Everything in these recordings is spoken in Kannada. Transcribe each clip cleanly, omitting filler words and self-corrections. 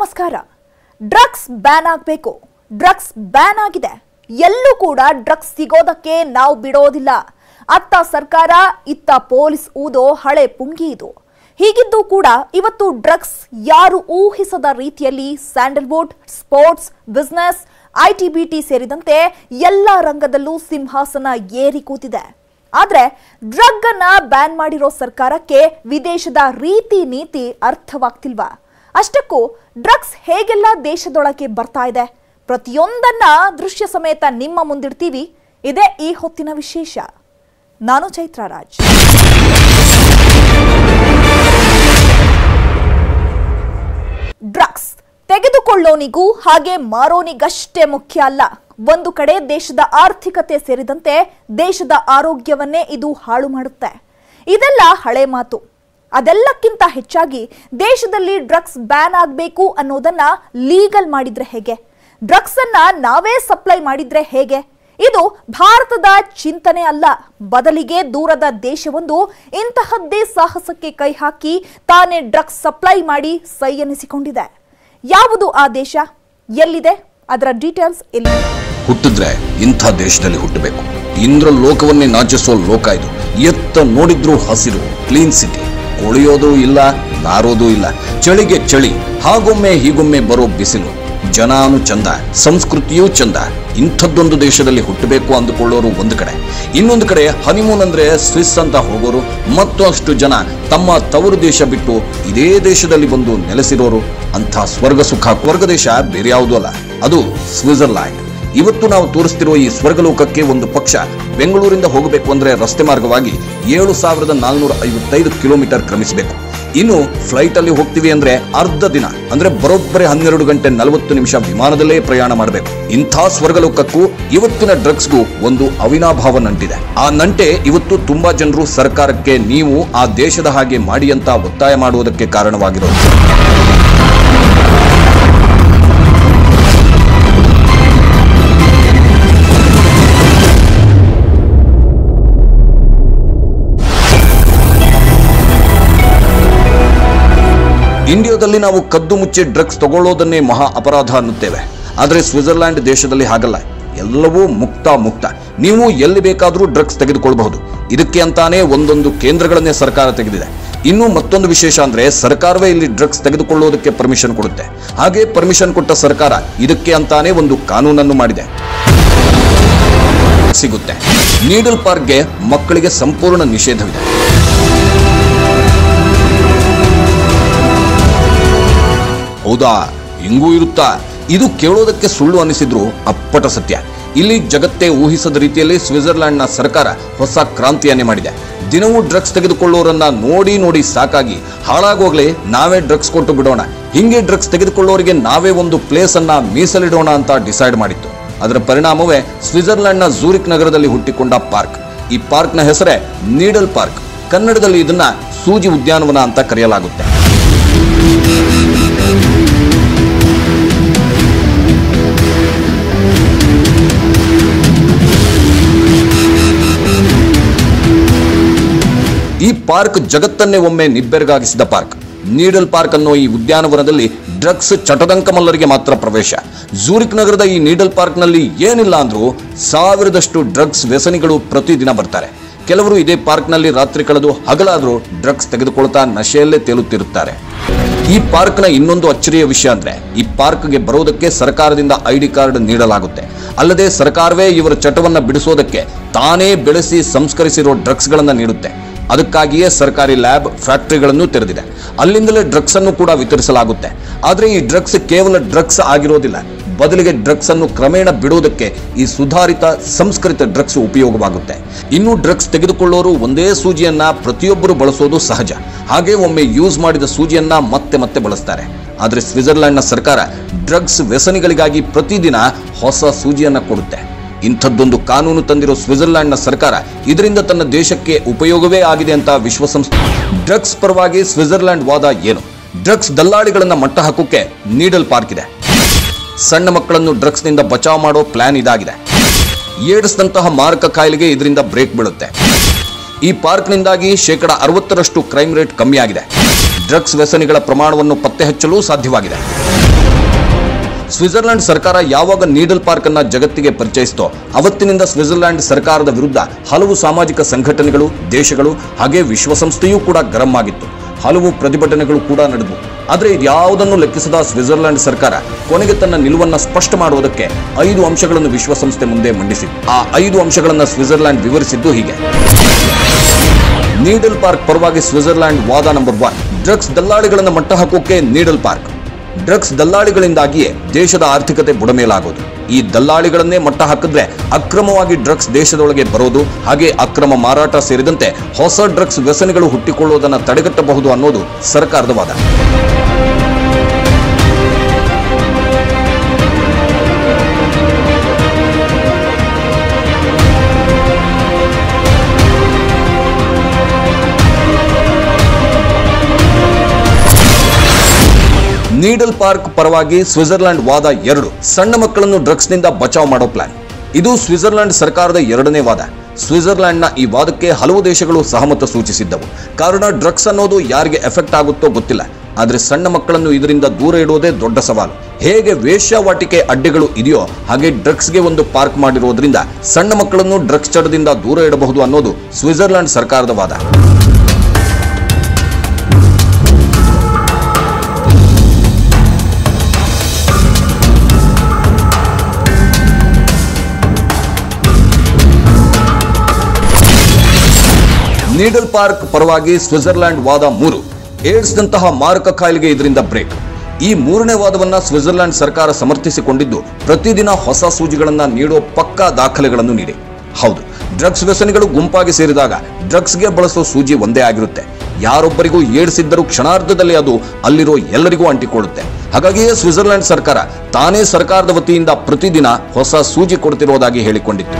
ನಮಸ್ಕಾರ. ಡ್ರಗ್ಸ್ ಬ್ಯಾನ್ ಆಗಬೇಕು. ಡ್ರಗ್ಸ್ ಬ್ಯಾನ್ ಆಗಿದೆ. ಎಲ್ಲೂ ಕೂಡ ಡ್ರಗ್ಸ್ ಸಿಗೋದಕ್ಕೆ ನಾವು ಬಿಡೋದಿಲ್ಲ. ಅತ್ತ ಸರ್ಕಾರ, ಇತ್ತ ಪೊಲೀಸ್ ಊದೋ ಹಳೆ ಪುಂಗಿ ಇದು. ಹೀಗಿದ್ದು ಕೂಡ ಇವತ್ತು ಡ್ರಗ್ಸ್ ಯಾರು ಊಹಿಸದ ರೀತಿಯಲ್ಲಿ ಸ್ಯಾಂಡಲ್ವುಡ್, ಸ್ಪೋರ್ಟ್ಸ್, ಬಿಸಿನೆಸ್, ಐಟಿ-ಬಿಟಿ ಸೇರಿದಂತೆ ಎಲ್ಲ ರಂಗದಲ್ಲೂ ಸಿಂಹಾಸನ ಏರಿ ಕೂತಿದೆ. ಆದ್ರೆ ಡ್ರಗ್ ಅನ್ನ ಬ್ಯಾನ್ ಮಾಡಿರೋ ಸರ್ಕಾರಕ್ಕೆ ವಿದೇಶದ ರೀತಿ ನೀತಿ ಅರ್ಥವಾಗ್ತಿಲ್ವಾ? ಅಷ್ಟಕ್ಕೂ ಡ್ರಗ್ಸ್ ಹೇಗೆಲ್ಲ ದೇಶದೊಳಗೆ ಬರ್ತಾ ಇದೆ, ಪ್ರತಿಯೊಂದನ್ನ ದೃಶ್ಯ ಸಮೇತ ನಿಮ್ಮ ಮುಂದಿಡ್ತೀವಿ. ಇದೇ ಈ ಹೊತ್ತಿನ ವಿಶೇಷ. ನಾನು ಚೈತ್ರ ರಾಜ್. ಡ್ರಗ್ಸ್ ತೆಗೆದುಕೊಳ್ಳೋನಿಗೂ ಹಾಗೆ ಮಾರೋನಿಗಷ್ಟೇ ಮುಖ್ಯ ಅಲ್ಲ. ಒಂದು ಕಡೆ ದೇಶದ ಆರ್ಥಿಕತೆ ಸೇರಿದಂತೆ ದೇಶದ ಆರೋಗ್ಯವನ್ನೇ ಇದು ಹಾಳು ಮಾಡುತ್ತೆ. ಇದೆಲ್ಲ ಹಳೆ ಮಾತು. ಅದೆಲ್ಲಕ್ಕಿಂತ ಹೆಚ್ಚಾಗಿ ದೇಶದಲ್ಲಿ ಡ್ರಗ್ಸ್ ಬ್ಯಾನ್ ಆಗಬೇಕು ಅನ್ನೋದನ್ನ ಲೀಗಲ್ ಮಾಡಿದ್ರೆ ಹೇಗೆ? ಡ್ರಗ್ಸ್ ಅನ್ನ ನಾವೇ ಸಪ್ಲೈ ಮಾಡಿದ್ರೆ ಹೇಗೆ? ಇದು ಭಾರತದ ಚಿಂತನೆ ಅಲ್ಲ. ಬದಲಿಗೆ ದೂರದ ದೇಶವೊಂದು ಇಂತಹದ್ದೇ ಸಾಹಸಕ್ಕೆ ಕೈ ಹಾಕಿ ತಾನೇ ಡ್ರಗ್ಸ್ ಸಪ್ಲೈ ಮಾಡಿ ಸೈ ಎನಿಸಿಕೊಂಡಿದೆ. ಯಾವುದು ಆ ದೇಶ? ಎಲ್ಲಿದೆ? ಅದರ ಡೀಟೇಲ್ಸ್ ಇಲ್ಲಿ. ಹುಟ್ಟಿದ್ರೆ ಇಂಥ ದೇಶದಲ್ಲಿ ಹುಟ್ಟಬೇಕು. ಇಂದ್ರ ಲೋಕವನ್ನೇ ನಾಚಿಸೋ ಲೋಕ ಇದು. ಎತ್ತ ನೋಡಿದ್ರು ಹಸಿರು, ಕ್ಲೀನ್ ಸಿಟಿ. ಕೊಳೆಯೋದು ಇಲ್ಲ, ನಾರೋದು ಇಲ್ಲ. ಚಳಿಗೆ ಚಳಿ, ಹಾಗೊಮ್ಮೆ ಹೀಗೊಮ್ಮೆ ಬರೋ ಬಿಸಿಲು. ಜನಾನು ಚಂದ, ಸಂಸ್ಕೃತಿಯೂ ಚಂದ. ಇಂಥದ್ದೊಂದು ದೇಶದಲ್ಲಿ ಹುಟ್ಟಬೇಕು ಅಂದುಕೊಳ್ಳೋರು ಒಂದು ಕಡೆ, ಇನ್ನೊಂದು ಕಡೆ ಹನಿಮೂನ್ ಅಂದ್ರೆ ಸ್ವಿಸ್ ಅಂತ ಹೋಗೋರು ಮತ್ತಷ್ಟು ಜನ ತಮ್ಮ ತವರು ದೇಶ ಬಿಟ್ಟು ಇದೇ ದೇಶದಲ್ಲಿ ಬಂದು ನೆಲೆಸಿರೋರು. ಅಂಥ ಸ್ವರ್ಗ ಸುಖ ಸ್ವರ್ಗ ದೇಶ ಬೇರೆ ಯಾವುದೂ ಅಲ್ಲ, ಅದು ಸ್ವಿಟ್ಜರ್ಲ್ಯಾಂಡ್. ಇವತ್ತು ನಾವು ತೋರಿಸ್ತಿರುವ ಈ ಸ್ವರ್ಗಲೋಕಕ್ಕೆ ಒಂದು ಪಕ್ಷ ಬೆಂಗಳೂರಿಂದ ಹೋಗಬೇಕು ಅಂದ್ರೆ ರಸ್ತೆ ಮಾರ್ಗವಾಗಿ 7455 ಕಿಲೋಮೀಟರ್ ಕ್ರಮಿಸಬೇಕು. ಇನ್ನು ಫ್ಲೈಟ್ ಅಲ್ಲಿ ಹೋಗ್ತೀವಿ ಅಂದ್ರೆ ಅರ್ಧ ದಿನ, ಅಂದ್ರೆ ಬರೋಬ್ಬರಿ 12 ಗಂಟೆ 40 ನಿಮಿಷ ವಿಮಾನದಲ್ಲೇ ಪ್ರಯಾಣ ಮಾಡಬೇಕು. ಇಂಥ ಸ್ವರ್ಗಲೋಕಕ್ಕೂ ಇವತ್ತಿನ ಡ್ರಗ್ಸ್ಗೂ ಒಂದು ಅವಿನಾಭಾವ ನಂಟಿದೆ. ಆ ನಂಟೆ ಇವತ್ತು ತುಂಬಾ ಜನರು ಸರ್ಕಾರಕ್ಕೆ ನೀವು ಆ ದೇಶದ ಹಾಗೆ ಮಾಡಿ ಅಂತ ಒತ್ತಾಯ ಮಾಡುವುದಕ್ಕೆ ಕಾರಣವಾಗಿರೋದು. ಇಂಡಿಯಾದಲ್ಲಿ ನಾವು ಕದ್ದು ಮುಚ್ಚಿ ಡ್ರಗ್ಸ್ ತಗೊಳ್ಳೋದನ್ನೇ ಮಹಾ ಅಪರಾಧ ಅನ್ನುತ್ತೇವೆ. ಆದರೆ ಸ್ವಿಟ್ಜರ್ಲ್ಯಾಂಡ್ ದೇಶದಲ್ಲಿ ಹಾಗಲ್ಲ. ಎಲ್ಲವೂ ಮುಕ್ತ. ನೀವು ಎಲ್ಲಿ ಬೇಕಾದರೂ ಡ್ರಗ್ಸ್ ತೆಗೆದುಕೊಳ್ಳಬಹುದು. ಇದಕ್ಕೆ ಅಂತಾನೆ ಒಂದೊಂದು ಕೇಂದ್ರಗಳನ್ನೇ ಸರ್ಕಾರ ತೆಗೆದಿದೆ. ಇನ್ನು ಮತ್ತೊಂದು ವಿಶೇಷ ಅಂದ್ರೆ ಸರ್ಕಾರವೇ ಇಲ್ಲಿ ಡ್ರಗ್ಸ್ ತೆಗೆದುಕೊಳ್ಳೋದಕ್ಕೆ ಪರ್ಮಿಷನ್ ಕೊಡುತ್ತೆ. ಹಾಗೆ ಪರ್ಮಿಷನ್ ಕೊಟ್ಟ ಸರ್ಕಾರ ಇದಕ್ಕೆ ಅಂತಾನೆ ಒಂದು ಕಾನೂನನ್ನು ಮಾಡಿದೆ. ಸಿಗುತ್ತೆ. ನೀಡಲ್ ಪಾರ್ಕ್ಗೆ ಮಕ್ಕಳಿಗೆ ಸಂಪೂರ್ಣ ನಿಷೇಧವಿದೆ. ಹೌದಾ, ಹಿಂಗೂ ಇರುತ್ತಾ? ಇದು ಕೇಳೋದಕ್ಕೆ ಸುಳ್ಳು ಅನಿಸಿದ್ರು ಅಪ್ಪಟ ಸತ್ಯ. ಇಲ್ಲಿ ಜಗತ್ತೇ ಊಹಿಸದ ರೀತಿಯಲ್ಲಿ ಸ್ವಿಟ್ಜರ್ಲ್ಯಾಂಡ್ನ ಸರ್ಕಾರ ಹೊಸ ಕ್ರಾಂತಿಯನ್ನೇ ಮಾಡಿದೆ. ದಿನವೂ ಡ್ರಗ್ಸ್ ತೆಗೆದುಕೊಳ್ಳೋರನ್ನ ನೋಡಿ ಸಾಕಾಗಿ ಹಾಳಾಗೋಗ್ಲೇ ನಾವೇ ಡ್ರಗ್ಸ್ ಕೊಟ್ಟು ಬಿಡೋಣ, ಹಿಂಗೆ ಡ್ರಗ್ಸ್ ತೆಗೆದುಕೊಳ್ಳೋರಿಗೆ ನಾವೇ ಒಂದು ಪ್ಲೇಸ್ ಅನ್ನ ಮೀಸಲಿಡೋಣ ಅಂತ ಡಿಸೈಡ್ ಮಾಡಿತ್ತು. ಅದರ ಪರಿಣಾಮವೇ ಸ್ವಿಟ್ಜರ್ಲ್ಯಾಂಡ್ನ ಝೂರಿಕ್ ನಗರದಲ್ಲಿ ಹುಟ್ಟಿಕೊಂಡ ಪಾರ್ಕ್. ಈ ಪಾರ್ಕ್ನ ಹೆಸರೇ ನೀಡಲ್ ಪಾರ್ಕ್. ಕನ್ನಡದಲ್ಲಿ ಇದನ್ನ ಸೂಜಿ ಉದ್ಯಾನವನ ಅಂತ ಕರೆಯಲಾಗುತ್ತೆ. ಈ ಪಾರ್ಕ್ ಜಗತ್ತನ್ನೇ ಒಮ್ಮೆ ನಿಬ್ಬೆರಗಾಗಿಸಿದ ಪಾರ್ಕ್. ನೀಡಲ್ ಪಾರ್ಕ್ ಅನ್ನೋ ಈ ಉದ್ಯಾನವನದಲ್ಲಿ ಡ್ರಗ್ಸ್ ಚಟದಂಕಮಲ್ಲರಿಗೆ ಮಾತ್ರ ಪ್ರವೇಶ. ಝೂರಿಕ್ ನಗರದ ಈ ನೀಡಲ್ ಪಾರ್ಕ್ ನಲ್ಲಿ ಏನಿಲ್ಲ ಅಂದ್ರೂ 1000ದಷ್ಟು ಡ್ರಗ್ಸ್ ವ್ಯಸನಿಗಳು ಪ್ರತಿದಿನ ಬರ್ತಾರೆ. ಕೆಲವರು ಇದೇ ಪಾರ್ಕ್ ನಲ್ಲಿ ರಾತ್ರಿ ಕಳೆದು ಹಗಲಾದ್ರೂ ಡ್ರಗ್ಸ್ ತೆಗೆದುಕೊಳ್ತಾ ನಶೆಯಲ್ಲೇ ತೇಲುತ್ತಿರುತ್ತಾರೆ. ಈ ಪಾರ್ಕ್ನ ಇನ್ನೊಂದು ಅಚ್ಚರಿಯ ವಿಷಯ ಅಂದ್ರೆ ಈ ಪಾರ್ಕ್ಗೆ ಬರೋದಕ್ಕೆ ಸರ್ಕಾರದಿಂದ ಐಡಿ ಕಾರ್ಡ್ ನೀಡಲಾಗುತ್ತೆ. ಅಲ್ಲದೆ ಸರ್ಕಾರವೇ ಇವರ ಚಟವನ್ನ ಬಿಡಿಸೋದಕ್ಕೆ ತಾನೇ ಬೆಳೆಸಿ ಸಂಸ್ಕರಿಸಿರೋ ಡ್ರಗ್ಸ್ ಗಳನ್ನ ನೀಡುತ್ತೆ. ಅದಕ್ಕಾಗಿಯೇ ಸರ್ಕಾರಿ ಲ್ಯಾಬ್, ಫ್ಯಾಕ್ಟರಿಗಳನ್ನು ತೆರೆದಿದೆ. ಅಲ್ಲಿಂದಲೇ ಡ್ರಗ್ಸ್ ಅನ್ನು ಕೂಡ ವಿತರಿಸಲಾಗುತ್ತೆ. ಆದ್ರೆ ಈ ಡ್ರಗ್ಸ್ ಕೇವಲ ಡ್ರಗ್ಸ್ ಆಗಿರೋದಿಲ್ಲ. ಬದಲಿಗೆ ಡ್ರಗ್ಸ್ ಅನ್ನು ಕ್ರಮೇಣ ಬಿಡೋದಕ್ಕೆ ಈ ಸುಧಾರಿತ ಸಂಸ್ಕರಿತ ಡ್ರಗ್ಸ್ ಉಪಯೋಗವಾಗುತ್ತೆ. ಇನ್ನು ಡ್ರಗ್ಸ್ ತೆಗೆದುಕೊಳ್ಳೋರು ಒಂದೇ ಸೂಜಿಯನ್ನ ಪ್ರತಿಯೊಬ್ಬರು ಬಳಸೋದು ಸಹಜ. ಹಾಗೆ ಒಮ್ಮೆ ಯೂಸ್ ಮಾಡಿದ ಸೂಜಿಯನ್ನ ಮತ್ತೆ ಬಳಸ್ತಾರೆ. ಆದ್ರೆ ಸ್ವಿಟ್ಜರ್ಲ್ಯಾಂಡ್ನ ಸರ್ಕಾರ ಡ್ರಗ್ಸ್ ವ್ಯಸನಿಗಳಿಗಾಗಿ ಪ್ರತಿದಿನ ಹೊಸ ಸೂಜಿಯನ್ನ ಕೊಡುತ್ತೆ. ಇಂಥದ್ದೊಂದು ಕಾನೂನು ತಂದಿರೋ ಸ್ವಿಟ್ಜರ್ಲ್ಯಾಂಡ್ನ ಸರ್ಕಾರ ಇದರಿಂದ ತನ್ನ ದೇಶಕ್ಕೆ ಉಪಯೋಗವೇ ಆಗಿದೆ ಅಂತ ವಿಶ್ವಸಂಸ್ಥೆ. ಡ್ರಗ್ಸ್ ಪರವಾಗಿ ಸ್ವಿಟ್ಜರ್ಲ್ಯಾಂಡ್ ವಾದ ಏನು? ಡ್ರಗ್ಸ್ ದಲ್ಲಾಳಿಗಳನ್ನ ಮಟ್ಟ ಹಾಕೋಕೆ ನೀಡಲ್ ಪಾರ್ಕ್ ಇದೆ. ಸಣ್ಣ ಮಕ್ಕಳನ್ನು ಡ್ರಗ್ಸ್ ನಿಂದ ಬಚಾವ್ ಮಾಡೋ ಪ್ಲಾನ್ ಇದಾಗಿದೆ. ಏಡ್ಸ್ ನಂತಹ ಮಾರಕ ಕಾಯಿಲೆಗೆ ಇದರಿಂದ ಬ್ರೇಕ್ ಬೀಳುತ್ತೆ. ಈ ಪಾರ್ಕ್ ನಿಂದಾಗಿ 60% ಕ್ರೈಮ್ ರೇಟ್ ಕಮ್ಮಿ ಆಗಿದೆ. ಡ್ರಗ್ಸ್ ವ್ಯಸನಿಗಳ ಪ್ರಮಾಣವನ್ನು ಪತ್ತೆ ಹಚ್ಚಲು ಸಾಧ್ಯವಾಗಿದೆ. ಸ್ವಿಟ್ಜರ್ಲೆಂಡ್ ಸರ್ಕಾರ ಯಾವಾಗ ನೀಡಲ್ ಪಾರ್ಕ್ ಅನ್ನ ಜಗತ್ತಿಗೆ ಪರಿಚಯಿಸಿತೋ ಅವತ್ತಿನಿಂದ ಸ್ವಿಟ್ಜರ್ಲೆಂಡ್ ಸರ್ಕಾರದ ವಿರುದ್ಧ ಹಲವು ಸಾಮಾಜಿಕ ಸಂಘಟನೆಗಳು, ದೇಶಗಳು ಹಾಗೆ ವಿಶ್ವಸಂಸ್ಥೆಯೂ ಕೂಡ ಗರಂ ಆಗಿತ್ತು. ಹಲವು ಪ್ರತಿಭಟನೆಗಳು ಕೂಡ ನಡೆದವು. ಆದರೆ ಇದ್ಯಾವುದನ್ನು ಲೆಕ್ಕಿಸದ ಸ್ವಿಟ್ಜರ್ಲೆಂಡ್ ಸರ್ಕಾರ ಕೊನೆಗೆ ತನ್ನ ನಿಲುವನ್ನು ಸ್ಪಷ್ಟ ಮಾಡುವುದಕ್ಕೆ 5 ಅಂಶಗಳನ್ನು ವಿಶ್ವಸಂಸ್ಥೆ ಮುಂದೆ ಮಂಡಿಸಿತ್ತು. ಆ 5 ಅಂಶಗಳನ್ನು ಸ್ವಿಟ್ಜರ್ಲೆಂಡ್ ವಿವರಿಸಿದ್ದು ಹೀಗೆ. ನೀಡಲ್ ಪಾರ್ಕ್ ಪರವಾಗಿ ಸ್ವಿಟ್ಜರ್ಲೆಂಡ್ ವಾದ ನಂಬರ್ 1, ಡ್ರಗ್ಸ್ ದಲ್ಲಾಳಿಗಳನ್ನು ಮಟ್ಟ ಹಾಕೋಕೆ ನೀಡಲ್ ಪಾರ್ಕ್. ಡ್ರಗ್ಸ್ ದಲ್ಲಾಳಿಗಳಿಂದಾಗಿಯೇ ದೇಶದ ಆರ್ಥಿಕತೆ ಬುಡಮೇಲಾಗೋದು. ಈ ದಲ್ಲಾಳಿಗಳನ್ನೇ ಮಟ್ಟ ಹಾಕಿದ್ರೆ ಅಕ್ರಮವಾಗಿ ಡ್ರಗ್ಸ್ ದೇಶದೊಳಗೆ ಬರೋದು, ಹಾಗೆ ಅಕ್ರಮ ಮಾರಾಟ ಸೇರಿದಂತೆ ಹೊಸ ಡ್ರಗ್ಸ್ ವ್ಯಸನಿಗಳು ಹುಟ್ಟಿಕೊಳ್ಳುವುದನ್ನು ತಡೆಗಟ್ಟಬಹುದು ಅನ್ನೋದು ಸರ್ಕಾರದ ವಾದ. ನೀಡಲ್ ಪಾರ್ಕ್ ಪರವಾಗಿ ಸ್ವಿಟ್ಜರ್ಲೆಂಡ್ ವಾದ 2, ಸಣ್ಣ ಮಕ್ಕಳನ್ನು ಡ್ರಗ್ಸ್ ನಿಂದ ಬಚಾವ್ ಮಾಡೋ ಪ್ಲಾನ್. ಇದು ಸ್ವಿಟ್ಜರ್ಲೆಂಡ್ ಸರ್ಕಾರದ 2ನೇ ವಾದ. ಸ್ವಿಟ್ಜರ್ಲೆಂಡ್ನ ಈ ವಾದಕ್ಕೆ ಹಲವು ದೇಶಗಳು ಸಹಮತ ಸೂಚಿಸಿದ್ದವು. ಕಾರಣ ಡ್ರಗ್ಸ್ ಅನ್ನೋದು ಯಾರಿಗೆ ಎಫೆಕ್ಟ್ ಆಗುತ್ತೋ ಗೊತ್ತಿಲ್ಲ, ಆದರೆ ಸಣ್ಣ ಮಕ್ಕಳನ್ನು ಇದರಿಂದ ದೂರ ಇಡುವುದೇ ದೊಡ್ಡ ಸವಾಲು. ಹೇಗೆ ವೇಶ್ಯಾವಾಟಿಕೆ ಅಡ್ಡೆಗಳು ಇದೆಯೋ ಹಾಗೆ ಡ್ರಗ್ಸ್ಗೆ ಒಂದು ಪಾರ್ಕ್ ಮಾಡಿರೋದ್ರಿಂದ ಸಣ್ಣ ಮಕ್ಕಳನ್ನು ಡ್ರಗ್ಸ್ ಚಟದಿಂದ ದೂರ ಇಡಬಹುದು ಅನ್ನೋದು ಸ್ವಿಟ್ಜರ್ಲೆಂಡ್ ಸರ್ಕಾರದ ವಾದ. ನೀಡಲ್ ಪಾರ್ಕ್ ಪರವಾಗಿ ಸ್ವಿಟ್ಜರ್ಲೆಂಡ್ ವಾದ 3, ಏಡ್ಸ್ನಂತಹ ಮಾರಕ ಕಾಯಿಲೆಗೆ ಇದರಿಂದ ಬ್ರೇಕ್. ಈ 3ನೇ ವಾದವನ್ನ ಸ್ವಿಟ್ಜರ್ಲೆಂಡ್ ಸರ್ಕಾರ ಸಮರ್ಥಿಸಿಕೊಂಡಿದ್ದು ಪ್ರತಿದಿನ ಹೊಸ ಸೂಜಿಗಳನ್ನ ನೀಡೋ ಪಕ್ಕಾ ದಾಖಲೆಗಳನ್ನು ನೀಡಿ. ಹೌದು, ಡ್ರಗ್ಸ್ ವ್ಯಸನಿಗಳು ಗುಂಪಾಗಿ ಸೇರಿದಾಗ ಡ್ರಗ್ಸ್ಗೆ ಬಳಸೋ ಸೂಜಿ ಒಂದೇ ಆಗಿರುತ್ತೆ. ಯಾರೊಬ್ಬರಿಗೂ ಏಡ್ಸ್ ಇದ್ದರೂ ಕ್ಷಣಾರ್ಧದಲ್ಲಿ ಅದು ಅಲ್ಲಿರೋ ಎಲ್ಲರಿಗೂ ಅಂಟಿಕೊಳ್ಳುತ್ತೆ. ಹಾಗಾಗಿಯೇ ಸ್ವಿಟ್ಜರ್ಲೆಂಡ್ ಸರ್ಕಾರ ತಾನೇ ಸರ್ಕಾರದ ವತಿಯಿಂದ ಪ್ರತಿದಿನ ಹೊಸ ಸೂಜಿ ಕೊಡ್ತಿರೋದಾಗಿ ಹೇಳಿಕೊಂಡಿತ್ತು.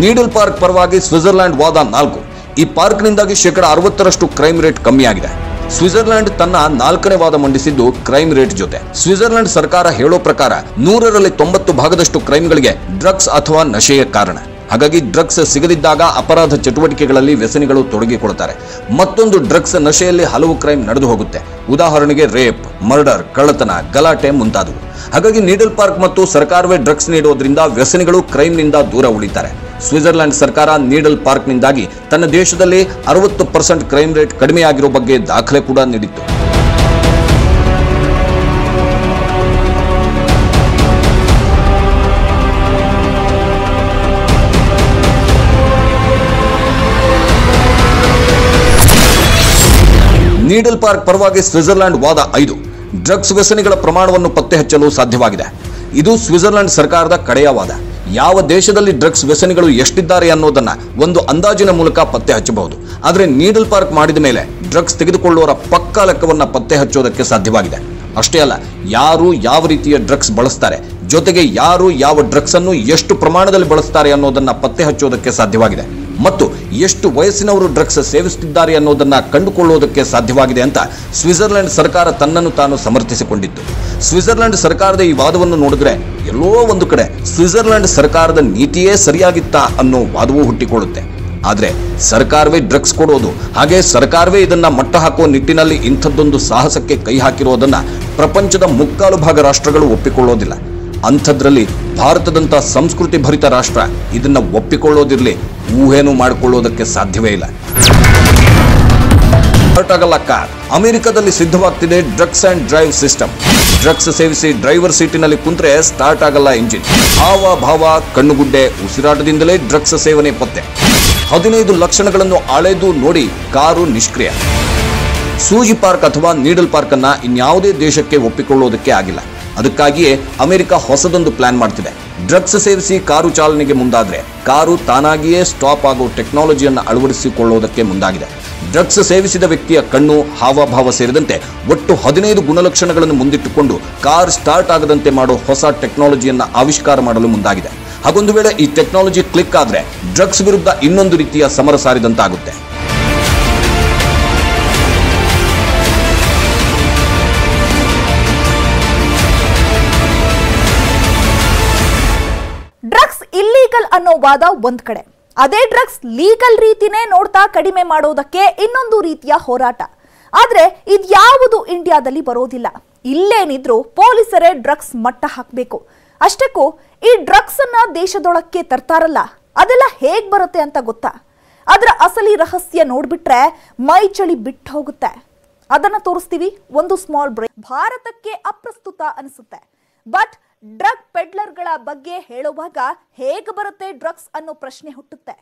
ನೀಡಲ್ ಪಾರ್ಕ್ ಪರವಾಗಿ ಸ್ವಿಟ್ಜರ್ಲೆಂಡ್ ವಾದ 4, ಈ ಪಾರ್ಕ್ನಿಂದಾಗಿ 60% ಕ್ರೈಮ್ ರೇಟ್ ಕಮ್ಮಿಯಾಗಿದೆ. ಸ್ವಿಟ್ಜರ್ಲೆಂಡ್ ತನ್ನ 4ನೇ ವಾದ ಮಂಡಿಸಿದ್ದು ಕ್ರೈಮ್ ರೇಟ್ ಜೊತೆ. ಸ್ವಿಟ್ಜರ್ಲೆಂಡ್ ಸರ್ಕಾರ ಹೇಳೋ ಪ್ರಕಾರ 100ರಲ್ಲಿ 90 ಭಾಗದಷ್ಟು ಕ್ರೈಮ್ಗಳಿಗೆ ಡ್ರಗ್ಸ್ ಅಥವಾ ನಶೆಯೇ ಕಾರಣ. ಹಾಗಾಗಿ ಡ್ರಗ್ಸ್ ಸಿಗದಿದ್ದಾಗ ಅಪರಾಧ ಚಟುವಟಿಕೆಗಳಲ್ಲಿ ವ್ಯಸನಿಗಳು ತೊಡಗಿಕೊಳ್ತಾರೆ. ಮತ್ತೊಂದು ಡ್ರಗ್ಸ್ ನಶೆಯಲ್ಲಿ ಹಲವು ಕ್ರೈಮ್ ನಡೆದು ಹೋಗುತ್ತೆ. ಉದಾಹರಣೆಗೆ ರೇಪ್, ಮರ್ಡರ್, ಕಳ್ಳತನ, ಗಲಾಟೆ ಮುಂತಾದವು. ಹಾಗಾಗಿ ನೀಡಲ್ ಪಾರ್ಕ್ ಮತ್ತು ಸರ್ಕಾರವೇ ಡ್ರಗ್ಸ್ ನೀಡೋದ್ರಿಂದ ವ್ಯಸನಿಗಳು ಕ್ರೈಮ್ನಿಂದ ದೂರ ಉಳಿತಾರೆ. ಸ್ವಿಟ್ಜರ್ಲೆಂಡ್ ಸರ್ಕಾರ ನೀಡಲ್ ಪಾರ್ಕ್ನಿಂದಾಗಿ ತನ್ನ ದೇಶದಲ್ಲಿ 60% ಕ್ರೈಮ್ ರೇಟ್ ಕಡಿಮೆಯಾಗಿರೋ ಬಗ್ಗೆ ದಾಖಲೆ ಕೂಡ ನೀಡಿತ್ತು. ನೀಡಲ್ ಪಾರ್ಕ್ ಪರವಾಗಿ ಸ್ವಿಟ್ಜರ್ಲೆಂಡ್ ವಾದ 5, ಡ್ರಗ್ಸ್ ವ್ಯಸನಿಗಳ ಪ್ರಮಾಣವನ್ನು ಪತ್ತೆ ಹಚ್ಚಲು ಸಾಧ್ಯವಾಗಿದೆ. ಇದು ಸ್ವಿಟ್ಜರ್ಲೆಂಡ್ ಸರ್ಕಾರದ ಕಡೆಯ ವಾದ. ಯಾವ ದೇಶದಲ್ಲಿ ಡ್ರಗ್ಸ್ ವ್ಯಸನಿಗಳು ಎಷ್ಟಿದ್ದಾರೆ ಅನ್ನೋದನ್ನ ಒಂದು ಅಂದಾಜಿನ ಮೂಲಕ ಪತ್ತೆ ಹಚ್ಚಬಹುದು. ಆದರೆ ನೀಡಲ್ ಪಾರ್ಕ್ ಮಾಡಿದ ಮೇಲೆ ಡ್ರಗ್ಸ್ ತೆಗೆದುಕೊಳ್ಳುವವರ ಪಕ್ಕಾ ಲೆಕ್ಕವನ್ನ ಪತ್ತೆ ಹಚ್ಚೋದಕ್ಕೆ ಸಾಧ್ಯವಾಗಿದೆ. ಅಷ್ಟೇ ಅಲ್ಲ, ಯಾರು ಯಾವ ರೀತಿಯ ಡ್ರಗ್ಸ್ ಬಳಸ್ತಾರೆ, ಜೊತೆಗೆ ಯಾರು ಯಾವ ಡ್ರಗ್ಸ್ ಅನ್ನು ಎಷ್ಟು ಪ್ರಮಾಣದಲ್ಲಿ ಬಳಸ್ತಾರೆ ಅನ್ನೋದನ್ನ ಪತ್ತೆ ಹಚ್ಚೋದಕ್ಕೆ ಸಾಧ್ಯವಾಗಿದೆ. ಮತ್ತು ಎಷ್ಟು ವಯಸ್ಸಿನವರು ಡ್ರಗ್ಸ್ ಸೇವಿಸುತ್ತಿದ್ದಾರೆ ಅನ್ನೋದನ್ನ ಕಂಡುಕೊಳ್ಳುವುದಕ್ಕೆ ಸಾಧ್ಯವಾಗಿದೆ ಅಂತ ಸ್ವಿಟ್ಜರ್ಲೆಂಡ್ ಸರ್ಕಾರ ತನ್ನನ್ನು ತಾನು ಸಮರ್ಥಿಸಿಕೊಂಡಿತ್ತು. ಸ್ವಿಟ್ಜರ್ಲೆಂಡ್ ಸರ್ಕಾರದ ಈ ವಾದವನ್ನು ನೋಡಿದ್ರೆ ಎಲ್ಲೋ ಒಂದು ಕಡೆ ಸ್ವಿಟ್ಜರ್ಲೆಂಡ್ ಸರ್ಕಾರದ ನೀತಿಯೇ ಸರಿಯಾಗಿತ್ತಾ ಅನ್ನೋ ವಾದವೂ ಹುಟ್ಟಿಕೊಳ್ಳುತ್ತೆ. ಆದರೆ ಸರ್ಕಾರವೇ ಡ್ರಗ್ಸ್ ಕೊಡೋದು, ಹಾಗೆ ಸರ್ಕಾರವೇ ಇದನ್ನ ಮಟ್ಟ ಹಾಕುವ ನಿಟ್ಟಿನಲ್ಲಿ ಇಂಥದ್ದೊಂದು ಸಾಹಸಕ್ಕೆ ಕೈ ಹಾಕಿರೋದನ್ನ ಪ್ರಪಂಚದ 3/4 ರಾಷ್ಟ್ರಗಳು ಒಪ್ಪಿಕೊಳ್ಳೋದಿಲ್ಲ. ಅಂಥದ್ರಲ್ಲಿ ಭಾರತದಂಥ ಸಂಸ್ಕೃತಿ ಭರಿತ ರಾಷ್ಟ್ರ ಇದನ್ನ ಒಪ್ಪಿಕೊಳ್ಳೋದಿರಲಿ, ಊಹೆನೂ ಮಾಡಿಕೊಳ್ಳೋದಕ್ಕೆ ಸಾಧ್ಯವೇ ಇಲ್ಲ. ಅಮೆರಿಕದಲ್ಲಿ ಸಿದ್ಧವಾಗ್ತಿದೆ drugs and drive system. Drugs ಸೇವಿಸಿ ಡ್ರೈವರ್ ಸೀಟಿನಲ್ಲಿ ಕುಂತ್ರೆ ಸ್ಟಾರ್ಟ್ ಆಗಲ್ಲ ಇಂಜಿನ್. ಹಾವ ಭಾವ, ಕಣ್ಣುಗುಡ್ಡೆ, ಉಸಿರಾಟದಿಂದಲೇ ಡ್ರಗ್ಸ್ ಸೇವನೆ ಪತ್ತೆ. 15 ಲಕ್ಷಣಗಳನ್ನು ಅಳೆದು ನೋಡಿ ಕಾರು ನಿಷ್ಕ್ರಿಯ. ಸೂಜಿ ಪಾರ್ಕ್ ಅಥವಾ ನೀಡಲ್ ಪಾರ್ಕ್ ಅನ್ನ ಇನ್ಯಾವುದೇ ದೇಶಕ್ಕೆ ಒಪ್ಪಿಕೊಳ್ಳೋದಕ್ಕೆ ಆಗಿಲ್ಲ. ಅದಕ್ಕಾಗಿಯೇ ಅಮೆರಿಕ ಹೊಸದೊಂದು ಪ್ಲಾನ್ ಮಾಡ್ತಿದೆ. ಡ್ರಗ್ಸ್ ಸೇವಿಸಿ ಕಾರು ಚಾಲನೆಗೆ ಮುಂದಾದ್ರೆ ಕಾರು ತಾನಾಗಿಯೇ ಸ್ಟಾಪ್ ಆಗೋ ಟೆಕ್ನಾಲಜಿಯನ್ನು ಅಳವಡಿಸಿಕೊಳ್ಳುವುದಕ್ಕೆ ಮುಂದಾಗಿದೆ. ಡ್ರಗ್ಸ್ ಸೇವಿಸಿದ ವ್ಯಕ್ತಿಯ ಕಣ್ಣು, ಹಾವಭಾವ ಸೇರಿದಂತೆ ಒಟ್ಟು 15 ಗುಣಲಕ್ಷಣಗಳನ್ನು ಮುಂದಿಟ್ಟುಕೊಂಡು ಕಾರ್ ಸ್ಟಾರ್ಟ್ ಆಗದಂತೆ ಮಾಡೋ ಹೊಸ ಟೆಕ್ನಾಲಜಿಯನ್ನು ಆವಿಷ್ಕಾರ ಮಾಡಲು ಮುಂದಾಗಿದೆ. ಹಾಗೊಂದು ವೇಳೆ ಈ ಟೆಕ್ನಾಲಜಿ ಕ್ಲಿಕ್ ಆದ್ರೆ ಡ್ರಗ್ಸ್ ವಿರುದ್ಧ ಇನ್ನೊಂದು ರೀತಿಯ ಸಮರ ಸಾರಿದಂತಾಗುತ್ತೆ. ಅನ್ನೋ ವಾದ ಒಂದ್ ಕಡೆ, ಅದೇ ಡ್ರಗ್ಸ್ ಲೀಗಲ್ ರೀತಿನೇ ನೋಡ್ತಾ ಕಡಿಮೆ ಮಾಡೋದಕ್ಕೆ ಇನ್ನೊಂದು ರೀತಿಯ ಹೋರಾಟ. ಆದ್ರೆ ಇದ್ಯಾವುದು ಇಂಡಿಯಾದಲ್ಲಿ ಬರೋದಿಲ್ಲ. ಇಲ್ಲೇನಿದ್ರು ಪೊಲೀಸರೇ ಡ್ರಗ್ಸ್ ಮಟ್ಟ ಹಾಕಬೇಕು. ಅಷ್ಟಕ್ಕೂ ಈ ಡ್ರಗ್ಸ್ ಅನ್ನ ದೇಶದೊಳಕ್ಕೆ ತರ್ತಾರಲ್ಲ, ಅದೆಲ್ಲ ಹೇಗ್ ಬರುತ್ತೆ ಅಂತ ಗೊತ್ತಾ? ಅದರ ಅಸಲಿ ರಹಸ್ಯ ನೋಡ್ಬಿಟ್ರೆ ಮೈ ಚಳಿ ಬಿಟ್ಟು ಹೋಗುತ್ತೆ. ಅದನ್ನ ತೋರಿಸ್ತೀವಿ, ಒಂದು ಸ್ಮಾಲ್ ಬ್ರೇಕ್. ಭಾರತಕ್ಕೆ ಅಪ್ರಸ್ತುತ ಅನಿಸುತ್ತೆ, ಬಟ್ ಡ್ರಗ್ ಪೆಡ್ಲರ್ಗಳ ಬಗ್ಗೆ ಹೇಳುವಾಗ ಹೇಗೆ ಬರುತ್ತೆ ಡ್ರಗ್ಸ್ ಅನ್ನೋ ಪ್ರಶ್ನೆ ಹುಟ್ಟುತ್ತೆ.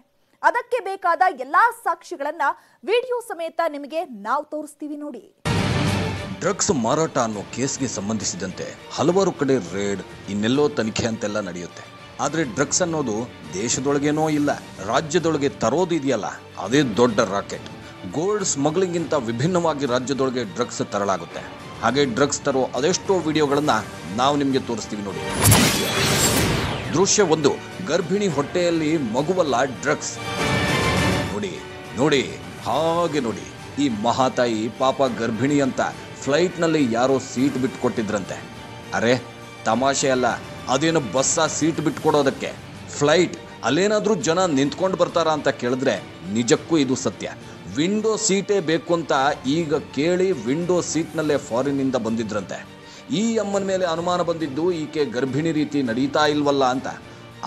ಅದಕ್ಕೆ ಬೇಕಾದ ಎಲ್ಲಾ ಸಾಕ್ಷಿಗಳನ್ನ ವಿಡಿಯೋ ಸಮೇತ ನಿಮಗೆ ನಾವು ತೋರಿಸ್ತೀವಿ ನೋಡಿ. ಡ್ರಗ್ಸ್ ಮಾರಾಟ ಅನ್ನೋ ಕೇಸ್ಗೆ ಸಂಬಂಧಿಸಿದಂತೆ ಹಲವಾರು ಕಡೆ ರೇಡ್, ಇನ್ನೆಲ್ಲೋ ತನಿಖೆ ಅಂತೆಲ್ಲ ನಡೆಯುತ್ತೆ. ಆದ್ರೆ ಡ್ರಗ್ಸ್ ಅನ್ನೋದು ದೇಶದೊಳಗೇನೋ ಇಲ್ಲ, ರಾಜ್ಯದೊಳಗೆ ತರೋದು ಇದೆಯಲ್ಲ, ಅದೇ ದೊಡ್ಡ ರಾಕೆಟ್. ಗೋಲ್ಡ್ ಸ್ಮಗ್ಲಿಂಗ್ಗಿಂತ ವಿಭಿನ್ನವಾಗಿ ರಾಜ್ಯದೊಳಗೆ ಡ್ರಗ್ಸ್ ತರಲಾಗುತ್ತೆ. ಹಾಗೆ ಡ್ರಗ್ಸ್ ತರೋ ಅದೆಷ್ಟೋ ವಿಡಿಯೋಗಳನ್ನ ನಾವು ನಿಮಗೆ ತೋರಿಸ್ತೀವಿ ನೋಡಿ. ದೃಶ್ಯ 1, ಗರ್ಭಿಣಿ ಹೊಟ್ಟೆಯಲ್ಲಿ ಮಗುವಲ್ಲ ಡ್ರಗ್ಸ್. ನೋಡಿ ನೋಡಿ ಹಾಗೆ ನೋಡಿ, ಈ ಮಹಾತಾಯಿ ಪಾಪ ಗರ್ಭಿಣಿ ಅಂತ ಫ್ಲೈಟ್ನಲ್ಲಿ ಯಾರೋ ಸೀಟ್ ಬಿಟ್ಕೊಟ್ಟಿದ್ರಂತೆ. ಅರೆ ತಮಾಷೆ ಅಲ್ಲ, ಅದೇನು ಬಸ್ಸ ಸೀಟ್ ಬಿಟ್ಕೊಡೋದಕ್ಕೆ? ಫ್ಲೈಟ್ ಅಲ್ಲೇನಾದ್ರೂ ಜನ ನಿಂತ್ಕೊಂಡು ಬರ್ತಾರ ಅಂತ ಕೇಳಿದ್ರೆ ನಿಜಕ್ಕೂ ಇದು ಸತ್ಯ. ವಿಂಡೋ ಸೀಟೇ ಬೇಕು ಅಂತ ಈಗ ಕೇಳಿ ವಿಂಡೋ ಸೀಟ್ನಲ್ಲೇ ಫಾರಿನ್ನಿಂದ ಬಂದಿದ್ರಂತೆ. ಈ ಅಮ್ಮನ ಮೇಲೆ ಅನುಮಾನ ಬಂದಿದ್ದು ಈಕೆ ಗರ್ಭಿಣಿ ರೀತಿ ನಡೀತಾ ಇಲ್ವಲ್ಲ ಅಂತ.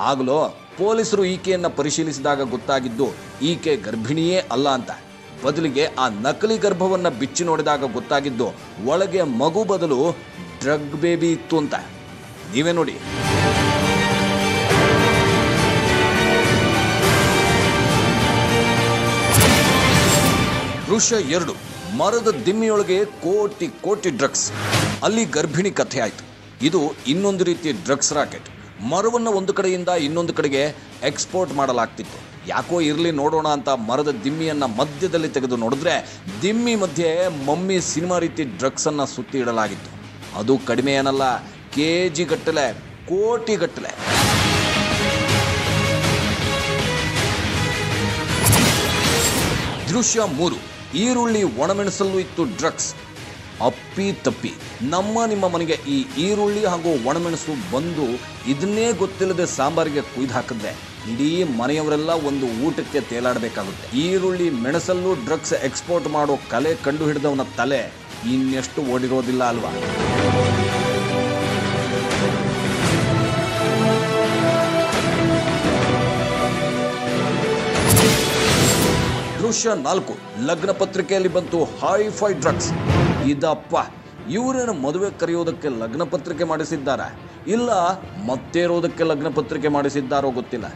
ಆಗಲೋ ಪೊಲೀಸರು ಈಕೆಯನ್ನು ಪರಿಶೀಲಿಸಿದಾಗ ಗೊತ್ತಾಗಿದ್ದು ಈಕೆ ಗರ್ಭಿಣಿಯೇ ಅಲ್ಲ ಅಂತ. ಬದಲಿಗೆ ಆ ನಕಲಿ ಗರ್ಭವನ್ನು ಬಿಚ್ಚಿ ನೋಡಿದಾಗ ಗೊತ್ತಾಗಿದ್ದು ಒಳಗೆ ಮಗು ಬದಲು ಡ್ರಗ್ ಬೇಬಿ ಇತ್ತು ಅಂತ. ನೀವೇ ನೋಡಿ. ದೃಶ್ಯ 2, ಮರದ ದಿಮ್ಮಿಯೊಳಗೆ ಕೋಟಿ ಕೋಟಿ ಡ್ರಗ್ಸ್. ಅಲ್ಲಿ ಗರ್ಭಿಣಿ ಕಥೆ ಆಯ್ತು. ಇದು ಇನ್ನೊಂದು ರೀತಿಯ ಡ್ರಗ್ಸ್ ರಾಕೆಟ್. ಮರವನ್ನು ಒಂದು ಕಡೆಯಿಂದ ಇನ್ನೊಂದು ಕಡೆಗೆ ಎಕ್ಸ್ಪೋರ್ಟ್ ಮಾಡಲಾಗ್ತಿತ್ತು. ಯಾಕೋ ಇರಲಿ ನೋಡೋಣ ಅಂತ ಮರದ ದಿಮ್ಮಿಯನ್ನ ಮಧ್ಯದಲ್ಲಿ ತೆಗೆದು ನೋಡಿದ್ರೆ ದಿಮ್ಮಿ ಮಧ್ಯೆ ಮಮ್ಮಿ ಸಿನಿಮಾ ರೀತಿ ಡ್ರಗ್ಸ್ ಅನ್ನ ಸುತ್ತಿ ಇಡಲಾಗಿತ್ತು. ಅದು ಕಡಿಮೆ ಏನಲ್ಲ, ಕೆಜಿ ಗಟ್ಟಲೆ, ಕೋಟಿ ಗಟ್ಟಲೆ. ದೃಶ್ಯ 3, ಈರುಳ್ಳಿ ಒಣಮೆಣಸಲ್ಲೂ ಇತ್ತು ಡ್ರಗ್ಸ್. ಅಪ್ಪಿ ತಪ್ಪಿ ನಿಮ್ಮ ಮನೆಗೆ ಈ ಈರುಳ್ಳಿ ಹಾಗೂ ಒಣಮೆಣಸು ಬಂದು ಇದನ್ನೇ ಗೊತ್ತಿಲ್ಲದೆ ಸಾಂಬಾರಿಗೆ ಕುಯ್ದು ಹಾಕಿದ್ರೆ ಇಡೀ ಮನೆಯವರೆಲ್ಲ ಒಂದು ಊಟಕ್ಕೆ ತೇಲಾಡಬೇಕಾಗುತ್ತೆ. ಈರುಳ್ಳಿ ಮೆಣಸಲ್ಲೂ ಡ್ರಗ್ಸ್ ಎಕ್ಸ್ಪೋರ್ಟ್ ಮಾಡೋ ಕಲೆ ಕಂಡು ಹಿಡಿದವನ ತಲೆ ಇನ್ನೆಷ್ಟು ಓಡಿರೋದಿಲ್ಲ ಅಲ್ವಾ? ದೃಶ್ಯ 4, ಲಗ್ನ ಪತ್ರಿಕೆಯಲ್ಲಿ ಬಂತು ಹೈಫೈ ಡ್ರಗ್ಸ್. ಇದಪ್ಪ, ಇವರೇನು ಮದುವೆ ಕರೆಯೋದಕ್ಕೆ ಲಗ್ನ ಪತ್ರಿಕೆ ಮಾಡಿಸಿದ್ದಾರ, ಇಲ್ಲ ಮತ್ತೇರೋದಕ್ಕೆ ಲಗ್ನ ಪತ್ರಿಕೆ ಮಾಡಿಸಿದ್ದಾರೋ ಗೊತ್ತಿಲ್ಲ.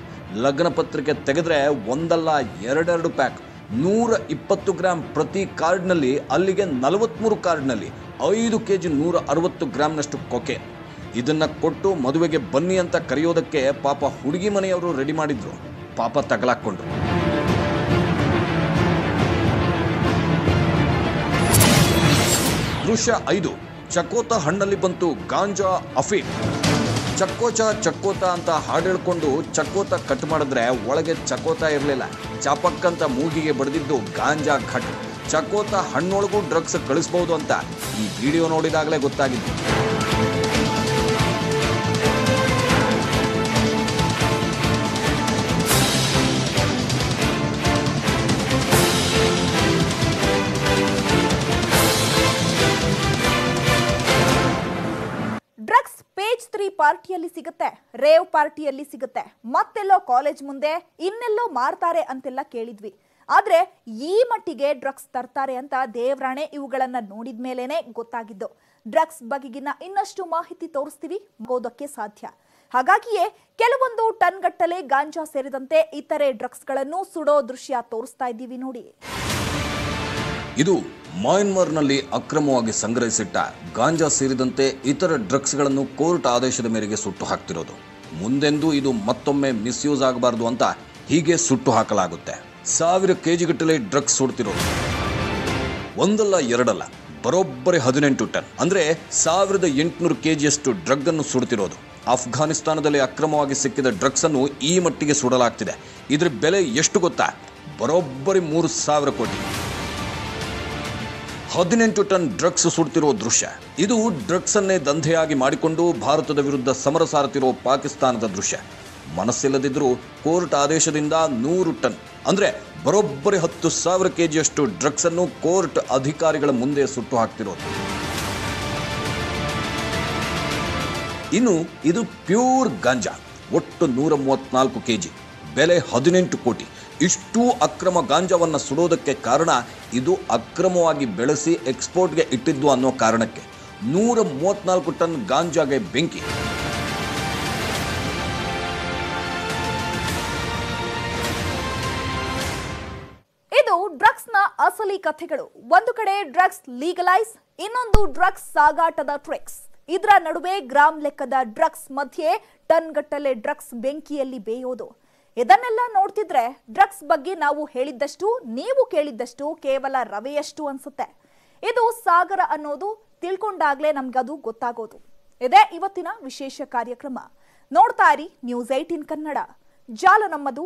ಲಗ್ನ ಪತ್ರಿಕೆ ತೆಗೆದ್ರೆ ಒಂದಲ್ಲ 2 ಪ್ಯಾಕ್, 120 ಗ್ರಾಮ್ ಪ್ರತಿ ಕಾರ್ಡ್ನಲ್ಲಿ. ಅಲ್ಲಿಗೆ 43 ಕಾರ್ಡ್ನಲ್ಲಿ 5 kg 160 ಗ್ರಾಮ್ನಷ್ಟು ಕೊಕೆ. ಇದನ್ನ ಕೊಟ್ಟು ಮದುವೆಗೆ ಬನ್ನಿ ಅಂತ ಕರೆಯೋದಕ್ಕೆ ಪಾಪ ಹುಡುಗಿ ಮನೆಯವರು ರೆಡಿ ಮಾಡಿದ್ರು. ಪಾಪ ತಗಲಾಕೊಂಡ್ರು. ದೃಶ್ಯ 5, ಚಕೋತ ಹಣ್ಣಲ್ಲಿ ಬಂತು ಗಾಂಜಾ ಅಫೀಮ್. ಚಕ್ಕೋತ ಅಂತ ಹಾಡು ಹೇಳ್ಕೊಂಡು ಚಕ್ಕೋತ ಕಟ್ ಮಾಡಿದ್ರೆ ಒಳಗೆ ಚಕೋತ ಇರಲಿಲ್ಲ. ಚಾಪಕ್ಕಂತ ಮೂಗಿಗೆ ಬಡಿದಿದ್ದು ಗಾಂಜಾ ಘಟ್. ಚಕೋತ ಹಣ್ಣೊಳಗೂ ಡ್ರಗ್ಸ್ ಕಳಿಸ್ಬಹುದು ಅಂತ ಈ ವಿಡಿಯೋ ನೋಡಿದಾಗಲೇ ಗೊತ್ತಾಗಿತ್ತು. ಡ್ರಗ್ಸ್ ಪೇಜ್ 3 ಪಾರ್ಟಿಯಲ್ಲಿ ಸಿಗುತ್ತೆ, ರೇವ್ ಪಾರ್ಟಿಯಲ್ಲಿ ಸಿಗುತ್ತೆ, ಮತ್ತೆಲ್ಲೋ ಕಾಲೇಜ್ ಮುಂದೆ ಇನ್ನೆಲ್ಲೋ ಮಾರ್ತಾರೆ ಅಂತೆಲ್ಲ ಕೇಳಿದ್ವಿ. ಆದ್ರೆ ಈ ಮಟ್ಟಿಗೆ ಡ್ರಗ್ಸ್ ತರ್ತಾರೆ ಅಂತ ದೇವ್ರಾಣೆ ಇವುಗಳನ್ನ ನೋಡಿದ ಮೇಲೇನೆ ಗೊತ್ತಾಗಿದ್ದು. ಡ್ರಗ್ಸ್ ಬಗೆಗಿನ ಇನ್ನಷ್ಟು ಮಾಹಿತಿ ತೋರಿಸ್ತೀವಿ, ಆಗೋದಕ್ಕೆ ಸಾಧ್ಯ. ಹಾಗಾಗಿಯೇ ಕೆಲವೊಂದು ಟನ್ ಗಟ್ಟಲೆ ಗಾಂಜಾ ಸೇರಿದಂತೆ ಇತರೆ ಡ್ರಗ್ಸ್ಗಳನ್ನು ಸುಡೋ ದೃಶ್ಯ ತೋರಿಸ್ತಾ ಇದ್ದೀವಿ ನೋಡಿ. ಇದು ಮಯನ್ಮಾರ್ನಲ್ಲಿ ಅಕ್ರಮವಾಗಿ ಸಂಗ್ರಹಿಸಿಟ್ಟ ಗಾಂಜಾ ಸೇರಿದಂತೆ ಇತರ ಡ್ರಗ್ಸ್ಗಳನ್ನು ಕೋರ್ಟ್ ಆದೇಶದ ಮೇರೆಗೆ ಸುಟ್ಟು ಹಾಕ್ತಿರೋದು. ಮುಂದೆಂದೂ ಇದು ಮತ್ತೊಮ್ಮೆ ಮಿಸ್ಯೂಸ್ ಆಗಬಾರ್ದು ಅಂತ ಹೀಗೆ ಸುಟ್ಟು ಹಾಕಲಾಗುತ್ತೆ. 1000 kg ಗಟ್ಟಲೆ ಡ್ರಗ್ಸ್ ಸುಡ್ತಿರೋದು. ಒಂದಲ್ಲ ಎರಡಲ್ಲ, ಬರೋಬ್ಬರಿ 18 ಟನ್, ಅಂದ್ರೆ 1800 kgಯಷ್ಟು ಡ್ರಗ್ ಅನ್ನು ಸುಡ್ತಿರೋದು. ಅಫ್ಘಾನಿಸ್ತಾನದಲ್ಲಿ ಅಕ್ರಮವಾಗಿ ಸಿಕ್ಕಿದ ಡ್ರಗ್ಸ್ ಅನ್ನು ಈ ಮಟ್ಟಿಗೆ ಸುಡಲಾಗ್ತಿದೆ. ಇದ್ರ ಬೆಲೆ ಎಷ್ಟು ಗೊತ್ತಾ? ಬರೋಬ್ಬರಿ 3000 ಕೋಟಿ. 18 ಟನ್ ಡ್ರಗ್ಸ್ ಸುಡ್ತಿರೋ ದೃಶ್ಯ. ಇದು ಡ್ರಗ್ಸ್ ಅನ್ನೇ ದಂಧೆಯಾಗಿ ಮಾಡಿಕೊಂಡು ಭಾರತದ ವಿರುದ್ಧ ಸಮರ ಸಾರುತ್ತಿರೋ ಪಾಕಿಸ್ತಾನದ ದೃಶ್ಯ. ಮನಸ್ಸಿಲ್ಲದಿದ್ರೂ ಕೋರ್ಟ್ ಆದೇಶದಿಂದ 100 ಟನ್ ಅಂದ್ರೆ ಬರೋಬ್ಬರಿ 10,000 ಕೆಜಿಯಷ್ಟು ಡ್ರಗ್ಸ್ ಅನ್ನು ಕೋರ್ಟ್ ಅಧಿಕಾರಿಗಳ ಮುಂದೆ ಸುಟ್ಟು ಹಾಕ್ತಿರೋದು. ಇನ್ನು ಇದು ಪ್ಯೂರ್ ಗಾಂಜಾ, ಒಟ್ಟು 134 ಕೆಜಿ, ಬೆಲೆ 18 ಕೋಟಿ. ಇಷ್ಟು ಅಕ್ರಮ ಗಾಂಜಾವನ್ನ ಸುಡೋದಕ್ಕೆ ಕಾರಣ ಇದು ಅಕ್ರಮವಾಗಿ ಬೆಳೆಸಿ ಎಕ್ಸ್ಪೋರ್ಟ್ಗೆ ಇಟ್ಟಿದ್ದು ಅನ್ನೋ ಕಾರಣಕ್ಕೆ 134 ಟನ್ ಗಾಂಜಾಗೆ ಬೆಂಕಿ. ಇದು ಡ್ರಗ್ಸ್ ನ ಅಸಲಿ ಕಥೆಗಳು. ಒಂದು ಕಡೆ ಡ್ರಗ್ಸ್ ಲೀಗಲೈಸ್, ಇನ್ನೊಂದು ಡ್ರಗ್ಸ್ ಸಾಗಾಟದ ಟ್ರಿಕ್ಸ್. ಇದರ ನಡುವೆ ಗ್ರಾಮ್ ಲೆಕ್ಕದ ಡ್ರಗ್ಸ್ ಮಧ್ಯೆ ಟನ್ ಗಟ್ಟಲೆ ಡ್ರಗ್ಸ್ ಬೆಂಕಿಯಲ್ಲಿ ಬೇಯೋದು. ಇದನ್ನೆಲ್ಲ ನೋಡ್ತಿದ್ರೆ ಡ್ರಗ್ಸ್ ಬಗ್ಗೆ ನಾವು ಹೇಳಿದ್ದಷ್ಟು, ನೀವು ಕೇಳಿದ್ದಷ್ಟು ಕೇವಲ ರವೆಯಷ್ಟು ಅನ್ಸುತ್ತೆ. ಇದು ಸಾಗರ ಅನ್ನೋದು ತಿಳ್ಕೊಂಡಾಗ್ಲೇ ನಮ್ಗದು ಗೊತ್ತಾಗೋದು. ಇದೇ ಇವತ್ತಿನ ವಿಶೇಷ ಕಾರ್ಯಕ್ರಮ. ನೋಡ್ತಾ ಇರಿ News 18 ಕನ್ನಡ. ಜಾಲ ನಮ್ಮದು.